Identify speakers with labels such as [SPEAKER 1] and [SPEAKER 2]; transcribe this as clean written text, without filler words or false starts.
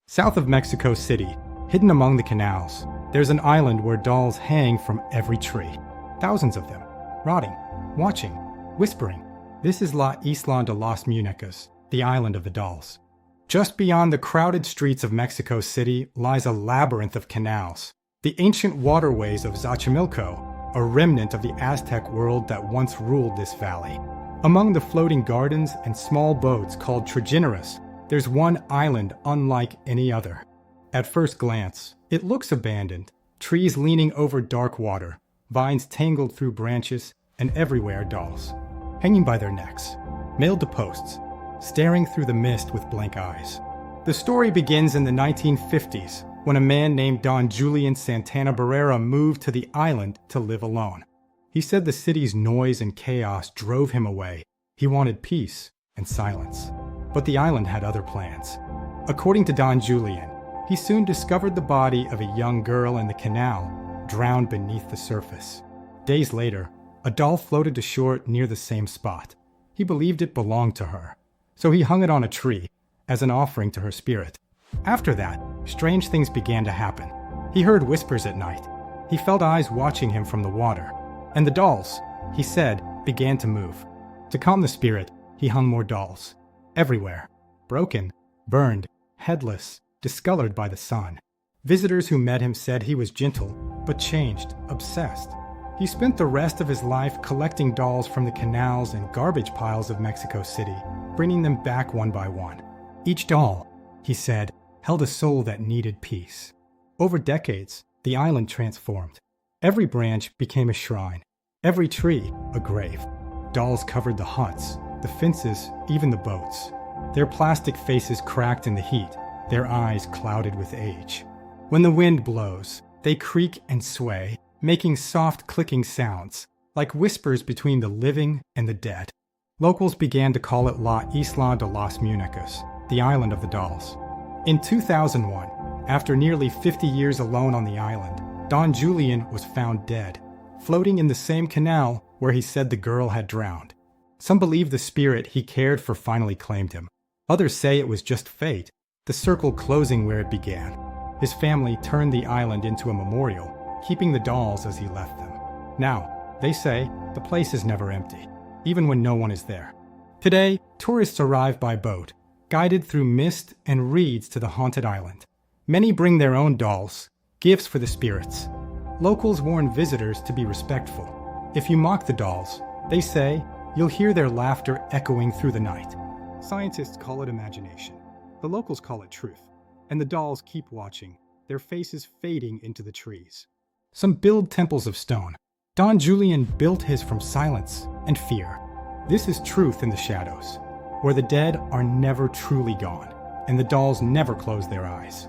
[SPEAKER 1] South of Mexico City, hidden among the canals, there's an island where dolls hang from every tree. Thousands of them, rotting, watching, whispering. This is La Isla de las Muñecas, the island of the dolls. Just beyond the crowded streets of Mexico City lies a labyrinth of canals, the ancient waterways of Xochimilco, a remnant of the Aztec world that once ruled this valley. Among the floating gardens and small boats called trajineras, there's one island unlike any other. At first glance, it looks abandoned, trees leaning over dark water, vines tangled through branches, and everywhere dolls, hanging by their necks, nailed to posts, staring through the mist with blank eyes. The story begins in the 1950s, when a man named Don Julian Santana Barrera moved to the island to live alone. He said the city's noise and chaos drove him away. He wanted peace and silence. But the island had other plans. According to Don Julian, he soon discovered the body of a young girl in the canal, drowned beneath the surface. Days later, a doll floated to shore near the same spot. He believed it belonged to her, so he hung it on a tree as an offering to her spirit. After that, strange things began to happen. He heard whispers at night. He felt eyes watching him from the water. And the dolls, he said, began to move. To calm the spirit, he hung more dolls. Everywhere. Broken, burned, headless, discolored by the sun. Visitors who met him said he was gentle, but changed, obsessed. He spent the rest of his life collecting dolls from the canals and garbage piles of Mexico City, bringing them back one by one. Each doll, he said, held a soul that needed peace. Over decades, the island transformed. Every branch became a shrine, every tree a grave. Dolls covered the huts, the fences, even the boats. Their plastic faces cracked in the heat, their eyes clouded with age. When the wind blows, they creak and sway, making soft clicking sounds, like whispers between the living and the dead. Locals began to call it La Isla de las Muñecas, the island of the dolls. In 2001, after nearly 50 years alone on the island, Don Julian was found dead, floating in the same canal where he said the girl had drowned. Some believe the spirit he cared for finally claimed him. Others say it was just fate, the circle closing where it began. His family turned the island into a memorial, keeping the dolls as he left them. Now, they say, the place is never empty, even when no one is there. Today, tourists arrive by boat, guided through mist and reeds to the haunted island. Many bring their own dolls, gifts for the spirits. Locals warn visitors to be respectful. If you mock the dolls, they say, you'll hear their laughter echoing through the night. Scientists call it imagination. The locals call it truth. And the dolls keep watching, their faces fading into the trees. Some build temples of stone. Don Julian built his from silence and fear. This is truth in the shadows, where the dead are never truly gone, and the dolls never close their eyes.